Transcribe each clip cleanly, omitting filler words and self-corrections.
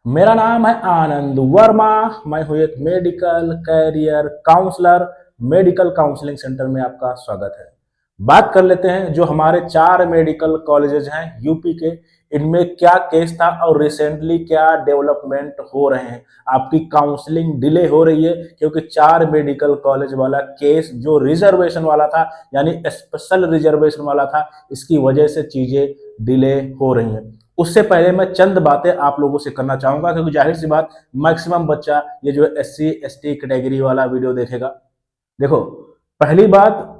मेरा नाम है आनंद वर्मा। मैं हूँ एक medical career counsellor. Medical counselling centre में आपका स्वागत है। बात कर लेते हैं जो हमारे 4 मेडिकल कॉलेजेस हैं यूपी के, इनमें क्या केस था और रिसेंटली क्या डेवलपमेंट हो रहे हैं। आपकी काउंसलिंग डिले हो रही है क्योंकि 4 मेडिकल कॉलेज वाला केस जो रिजर्वेशन वाला था, यानी स्पेशल रिजर्वेशन वाला था, इसकी वजह से चीजें डिले हो रही हैं। उससे पहले मैं चंद बातें आप लोगों से करना चाहूंगा क्योंकि जाहिर सी बात मैक्सिमम बच्चा ये जो एससी एसटी कैटेगरी वाला वीडियो देखेगा। देखो, पहली बात,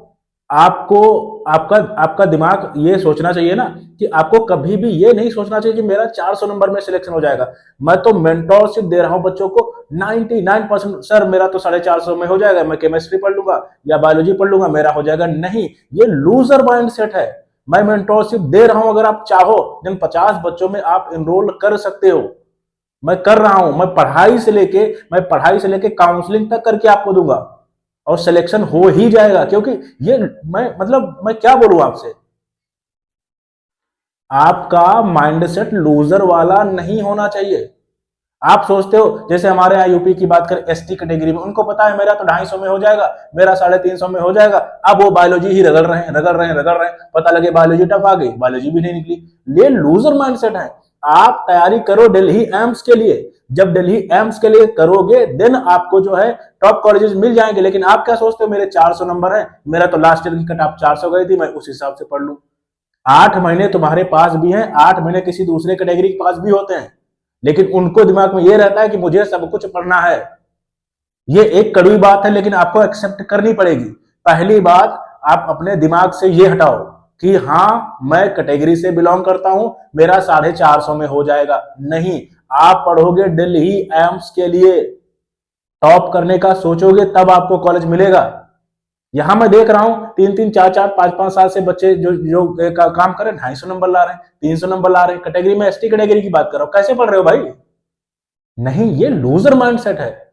आपको आपका आपका दिमाग ये सोचना चाहिए ना कि आपको कभी भी ये नहीं सोचना चाहिए कि मेरा 400 नंबर में सिलेक्शन हो जाएगा। मैं तो मेंटोरशिप दे रहा हूं बच्चों को 99%। सर मेरा तो 450 में हो जाएगा, मैं केमिस्ट्री पढ़ लूंगा या बायोलॉजी पढ़ लूंगा, मेरा हो जाएगा। नहीं, ये लूजर माइंडसेट है। मैं मेंटोरशिप दे रहा हूं, अगर आप चाहो जिन 50 बच्चों में आप इनरोल कर सकते हो। मैं कर रहा हूं, मैं पढ़ाई से लेके काउंसलिंग तक करके आपको दूंगा और सिलेक्शन हो ही जाएगा। क्योंकि ये मैं क्या बोलूं आपसे, आपका माइंडसेट लूजर वाला नहीं होना चाहिए। आप सोचते हो जैसे हमारे यहाँ यूपी की बात करें एसटी कैटेगरी में, उनको पता है मेरा तो 250 में हो जाएगा, मेरा 350 में हो जाएगा। अब वो बायोलॉजी ही रगड़ रहे हैं, पता लगे बायोलॉजी टफ आ गई, बायोलॉजी भी नहीं निकली। ये लूजर माइंडसेट है। आप तैयारी करो दिल्ली एम्स के लिए। जब दिल्ली एम्स के लिए करोगे देन आपको जो है टॉप कॉलेजेस मिल जाएंगे। लेकिन आप क्या सोचते हो, मेरे 400 नंबर है, मेरा तो लास्ट ईयर की कट ऑफ 400 गई थी, मैं उस हिसाब से पढ़ लूं। 8 महीने तुम्हारे पास भी हैं, 8 महीने किसी दूसरे कैटेगरी के पास भी होते हैं, लेकिन उनको दिमाग में यह रहता है कि मुझे सब कुछ पढ़ना है। ये एक कड़वी बात है लेकिन आपको एक्सेप्ट करनी पड़ेगी। पहली बात, आप अपने दिमाग से ये हटाओ कि हाँ मैं कैटेगरी से बिलोंग करता हूं, मेरा 450 में हो जाएगा। नहीं, आप पढ़ोगे दिल्ली एम्स के लिए, टॉप करने का सोचोगे तब आपको कॉलेज मिलेगा। यहां मैं देख रहा हूं 3-3 4-4 5-5 साल से बच्चे जो जो काम कर रहे हैं, 250 नंबर ला रहे हैं, 300 नंबर ला रहे हैं। कैटेगरी में एसटी कैटेगरी की बात कर रहा हूं, कैसे पढ़ रहे हो भाई? नहीं, ये लूजर माइंडसेट है।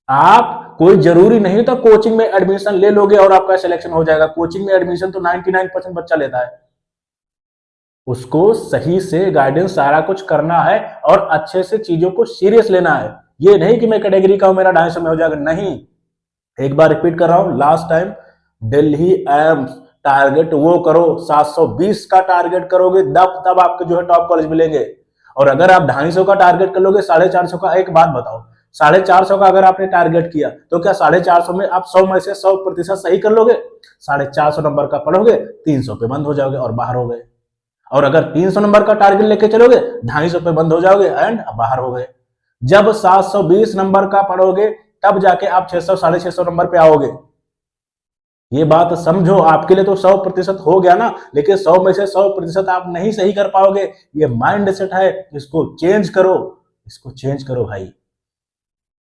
आप कोई जरूरी नहीं तो कोचिंग में एडमिशन ले लोगे और आपका सिलेक्शन हो जाएगा। कोचिंग में एडमिशन तो 99% बच्चा लेता है। उसको सही से गाइडेंस सारा कुछ करना है और अच्छे से चीजों को सीरियस लेना है। ये नहीं कि मैं कैटेगरी का हूं, मेरा 250 में हो जाएगा। नहीं, एक बार रिपीट कर रहा हूं, last time, Delhi AIIMS target वो करो, 720 का टारगेट करोगे तब आपको जो है टॉप कॉलेज मिलेंगे। और अगर आप 250 का टारगेट कर लोगे, 450 का, एक बात बताओ, 450 का अगर आपने टारगेट किया तो क्या 450 में आप 100 में से 100% सही कर लोगे? 450 नंबर का पढ़ोगे, 300 पे बंद हो जाओगे और बाहर हो गए। और अगर 300 नंबर का टारगेट लेके चलोगे, 250 पे बंद हो जाओगे एंड बाहर हो गए। जब 720 नंबर का पढ़ोगे तब जाके आप 600 650 नंबर पे आओगे। ये बात समझो, आपके लिए तो 100% हो गया ना, लेकिन 100 में से 100% आप नहीं सही कर पाओगे। ये माइंड सेट है, इसको चेंज करो, इसको चेंज करो भाई।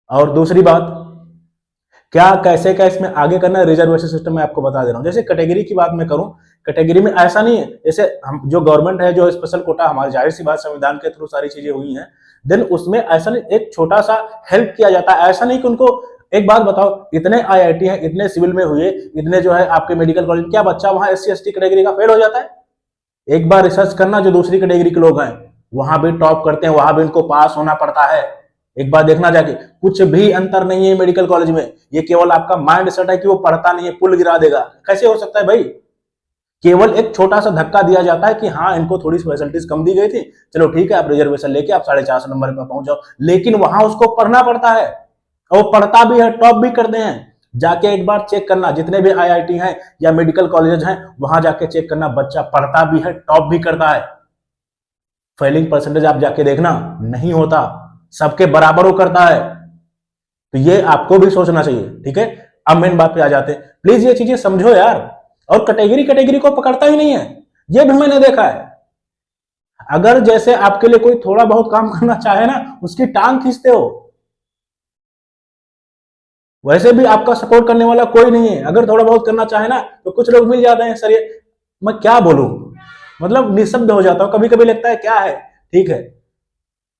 और दूसरी बात, क्या कैसे क्या इसमें आगे करना है, रिजर्वेशन सिस्टम में आपको बता दे रहा हूं। जैसे कैटेगरी की बात मैं करूं, कैटेगरी में ऐसा नहीं है, जैसे हम जो गवर्नमेंट है, जो स्पेशल कोटा, हमारी जाहिर सी बात संविधान के थ्रू सारी चीजें हुई हैं, देन उसमें ऐसा नहीं, एक छोटा सा हेल्प किया जाता है। ऐसा नहीं कि उनको, एक बात बताओ, इतने आईआईटी हैं, इतने सिविल में हुए, इतने जो है आपके मेडिकल कॉलेज, क्या बच्चा वहां एससी एसटी कैटेगरी का फेल हो जाता है? एक बार रिसर्च करना, जो दूसरी कैटेगरी के लोग हैं वहां भी टॉप करते हैं, वहां भी इनको पास होना पड़ता है। एक बार देखना जाके, कुछ भी अंतर नहीं है मेडिकल कॉलेज में। ये केवल आपका माइंड सेट है कि वो पढ़ता नहीं है, पुल गिरा देगा। कैसे हो सकता है भाई? केवल एक छोटा सा धक्का दिया जाता है कि हाँ इनको थोड़ी फैसिलिटीज कम दी गई थी, चलो ठीक है, आप रिजर्वेशन लेके आप 450 नंबर पर पहुंच जाओ। लेकिन वहां उसको पढ़ना पड़ता है और वो पढ़ता भी है, टॉप भी करते हैं। जाके एक बार चेक करना, जितने भी आईआईटी हैं या मेडिकल कॉलेज हैं, वहां जाके चेक करना, बच्चा पढ़ता भी है, टॉप भी करता है। फेलिंग परसेंटेज आप जाके देखना, नहीं होता, सबके बराबर वो करता है। तो ये आपको भी सोचना चाहिए, ठीक है। अब मेन बात पे आ जाते हैं, प्लीज ये चीजें समझो यार। और कैटेगरी कैटेगरी को पकड़ता ही नहीं है, ये भी मैंने देखा है। अगर जैसे आपके लिए कोई थोड़ा बहुत काम करना चाहे ना, उसकी टांग खींचते हो। वैसे भी आपका सपोर्ट करने वाला कोई नहीं है। अगर थोड़ा बहुत करना चाहे ना तो कुछ लोग मिल जाते हैं। सर ये मैं क्या बोलूं, मतलब निशब्द हो जाता हूं, कभी कभी लगता है क्या है, ठीक है।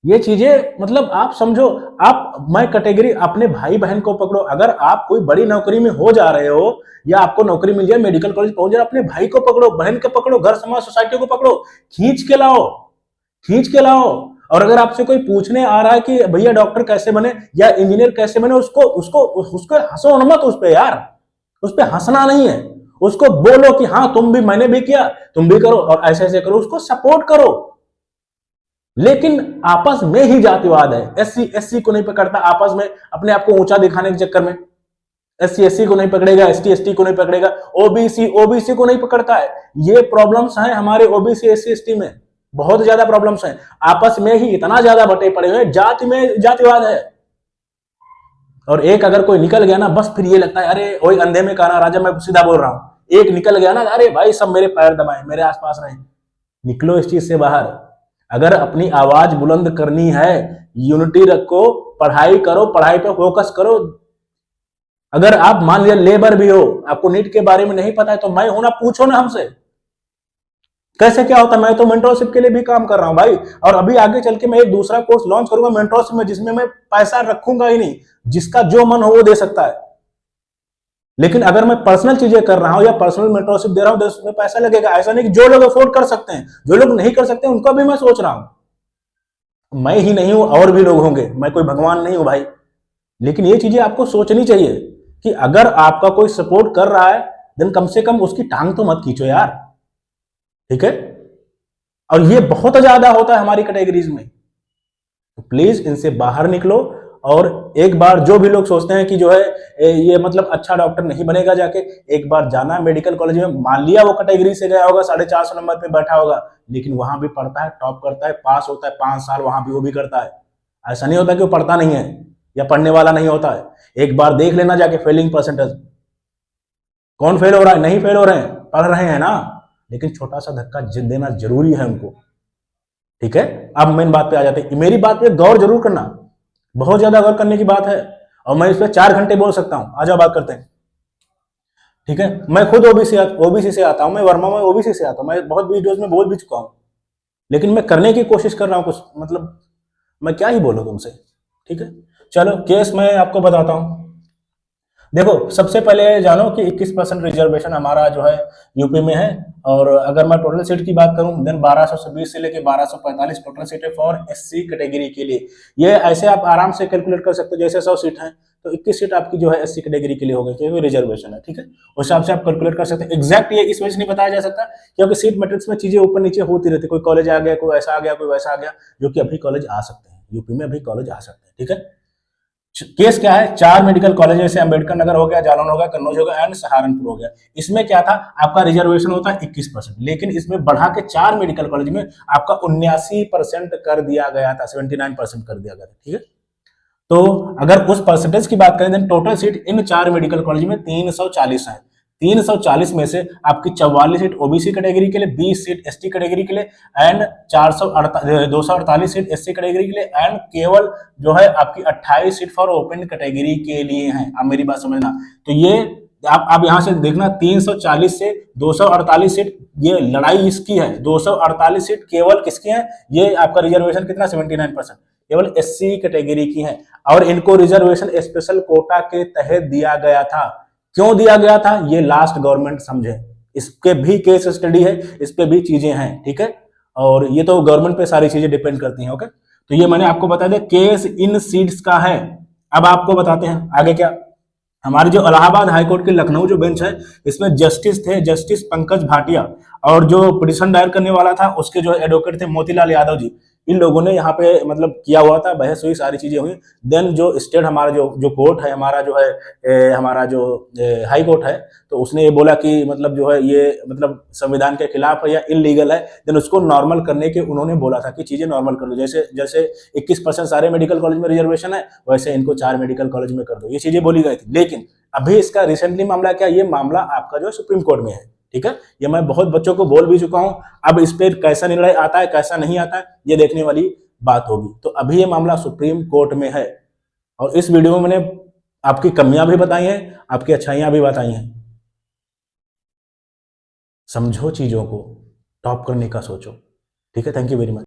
ये चीजें मतलब आप समझो। आप, मैं कैटेगरी, अपने भाई बहन को पकड़ो। अगर आप कोई बड़ी नौकरी में हो जा रहे हो या आपको नौकरी मिल जाए, मेडिकल कॉलेज पहुंच जाए, अपने भाई को पकड़ो, बहन को पकड़ो, घर समाज सोसाइटी को पकड़ो, खींच के लाओ, खींच के लाओ। और अगर आपसे कोई पूछने आ रहा है कि भैया डॉक्टर कैसे बने या इंजीनियर कैसे बने, उसको उसको उसको हंसो मत उस पे यार, उस पे हंसना नहीं है। उसको बोलो कि हाँ तुम भी, मैंने भी किया, तुम भी करो और ऐसे ऐसे करो, उसको सपोर्ट करो। लेकिन आपस में ही जातिवाद है, एससी एससी को नहीं पकड़ता, आपस में अपने आप को ऊंचा दिखाने के चक्कर में एससी एससी को नहीं पकड़ेगा, एसटी एसटी को नहीं पकड़ेगा, ओबीसी ओबीसी को नहीं पकड़ता है। ये प्रॉब्लम्स हैं हमारे ओबीसी एससी एसटी में, बहुत ज्यादा प्रॉब्लम्स हैं। आपस में ही इतना ज्यादा बटे पड़े हुए, जाति में जातिवाद है। और एक अगर कोई निकल गया ना, बस फिर ये लगता है अरे वही अंधे में काना राजा, मैं सीधा बोल रहा हूं। एक निकल गया ना, अरे भाई सब मेरे पैर दबाए, मेरे आसपास रहे। निकलो इस चीज से बाहर। अगर अपनी आवाज बुलंद करनी है, यूनिटी रखो, पढ़ाई करो, पढ़ाई पे फोकस करो। अगर आप मान लिया लेबर भी हो, आपको नीट के बारे में नहीं पता है, तो मैं हूं ना, पूछो ना हमसे कैसे क्या होता है। मैं तो मेंटरशिप के लिए भी काम कर रहा हूं भाई, और अभी आगे चल के मैं एक दूसरा कोर्स लॉन्च करूंगा मेंटरशिप में, जिसमें मैं पैसा रखूंगा ही नहीं, जिसका जो मन हो वो दे सकता है। लेकिन अगर मैं पर्सनल चीजें कर रहा हूं या पर्सनल मेंटरशिप दे रहा हूं तो उसमें पैसा लगेगा। ऐसा नहीं कि जो लोग अफोर्ड कर सकते हैं, जो लोग नहीं कर सकते उनका भी मैं सोच रहा हूं। मैं ही नहीं हूं, और भी लोग होंगे, मैं कोई भगवान नहीं हूं भाई। लेकिन ये चीजें आपको सोचनी चाहिए कि अगर आपका कोई सपोर्ट कर रहा है, देन कम से कम उसकी टांग तो मत खींचो यार, ठीक है। और ये बहुत ज्यादा होता है हमारी कैटेगरीज में, तो प्लीज इनसे बाहर निकलो। और एक बार जो भी लोग सोचते हैं कि जो है ये मतलब अच्छा डॉक्टर नहीं बनेगा, जाके एक बार जाना मेडिकल कॉलेज में। मान लिया वो कैटेगरी से गया होगा, 450 नंबर पे बैठा होगा, लेकिन वहां भी पढ़ता है, टॉप करता है, पास होता है, 5 साल वहां भी वो भी करता है। ऐसा नहीं होता कि वो पढ़ता नहीं है या पढ़ने वाला नहीं होता है। एक बार देख लेना जाके फेलिंग परसेंटेज, कौन फेल हो रहा है, नहीं फेल हो रहे हैं, पढ़ रहे हैं ना। लेकिन छोटा सा धक्का देना जरूरी है उनको, ठीक है। अब मेन बात पे आ जाते हैं, मेरी बात पे गौर जरूर करना, बहुत ज्यादा गौर करने की बात है, और मैं इस पर 4 घंटे बोल सकता हूं। आ जाओ बात करते हैं, ठीक है। मैं खुद ओबीसी से आता हूं, मैं वर्मा में ओबीसी से आता हूं, मैं बहुत वीडियोज में बोल भी चुका हूं, लेकिन मैं करने की कोशिश कर रहा हूं कुछ, मतलब मैं क्या ही बोलूं तुमसे, ठीक है। चलो केस मैं आपको बताता हूं। देखो सबसे पहले जानो कि 21% रिजर्वेशन हमारा जो है यूपी में है। और अगर मैं टोटल सीट की बात करूं, देन 1220 से लेके 1245 टोटल सीट है फॉर एससी कैटेगरी के लिए। ये ऐसे आप आराम से कैलकुलेट कर सकते हो, जैसे 100 सीट है तो 21 सीट आपकी जो है एससी कैटेगरी के लिए हो गई, क्योंकि रिजर्वेशन है, ठीक है। उस हिसाब से आप कैलकुलेट कर सकते हैं। एग्जैक्ट ये इस वजह से नहीं बताया जा सकता क्योंकि सीट मैट्रिक्स में चीजें ऊपर नीचे होती रहती है, कोई कॉलेज आ गया, कोई ऐसा आ गया, कोई वैसा आ गया, जो कि अभी कॉलेज आ सकते हैं, यूपी में अभी कॉलेज आ सकते हैं, ठीक है। केस क्या है, 4 मेडिकल कॉलेज जैसे अंबेडकर नगर हो गया, जालौन हो गया, कन्नौज हो गया एंड सहारनपुर हो गया। इसमें क्या था, आपका रिजर्वेशन होता है 21%, लेकिन इसमें बढ़ा के 4 मेडिकल कॉलेज में आपका 79% कर दिया गया था, 79% कर दिया गया था, ठीक है। तो अगर उस परसेंटेज की बात करें, टोटल सीट इन 4 मेडिकल कॉलेज में 340 है। 340 में से आपकी 44 सीट ओबीसी कैटेगरी के लिए, 20 सीट एसटी कैटेगरी के लिए एंड 248 सीट एससी कैटेगरी के लिए एंड केवल जो है आपकी 28 सीट फॉर ओपन कैटेगरी के लिए हैं। अब मेरी बात समझना, तो ये आप यहां से देखना, 340 से 248 सीट, ये लड़ाई इसकी है। 248 सीट केवल किसकी है, ये आपका रिजर्वेशन कितना, 79%, केवल एससी कैटेगरी की है। और इनको रिजर्वेशन स्पेशल कोटा के तहत दिया गया था। क्यों दिया गया था, ये लास्ट गवर्नमेंट समझे, इसके भी केस स्टडी है, इस पे भी चीजें हैं, ठीक है। और ये तो गवर्नमेंट पे सारी चीजें डिपेंड करती हैं, ओके। तो ये मैंने आपको बता दिया, केस इन सीट्स का है। अब आपको बताते हैं आगे क्या। हमारी जो इलाहाबाद हाईकोर्ट की लखनऊ जो बेंच है, इसमें जस्टिस थे जस्टिस पंकज भाटिया, और जो पिटिशन दायर करने वाला था उसके जो एडवोकेट थे मोतीलाल यादव जी। इन लोगों ने यहाँ पे मतलब किया हुआ था, बहस हुई, सारी चीजें हुई। देन जो स्टेट हमारा जो कोर्ट है, हमारा जो है हमारा जो हाई कोर्ट है, तो उसने ये बोला कि मतलब जो है ये मतलब संविधान के खिलाफ है या इलीगल है। देन उसको नॉर्मल करने के उन्होंने बोला था कि चीजें नॉर्मल कर दो, जैसे जैसे 21% सारे मेडिकल कॉलेज में रिजर्वेशन है, वैसे इनको 4 मेडिकल कॉलेज में कर दो, ये चीजें बोली गई थी। लेकिन अभी इसका रिसेंटली मामला क्या, ये मामला आपका जो है सुप्रीम कोर्ट में है, ठीक है। ये मैं बहुत बच्चों को बोल भी चुका हूं। अब इस पर कैसा निर्णय आता है कैसा नहीं आता है, ये देखने वाली बात होगी। तो अभी ये मामला सुप्रीम कोर्ट में है, और इस वीडियो में मैंने आपकी कमियां भी बताई हैं, आपकी अच्छाइयां भी बताई हैं। समझो चीजों को, टॉप करने का सोचो, ठीक है। Thank you very much.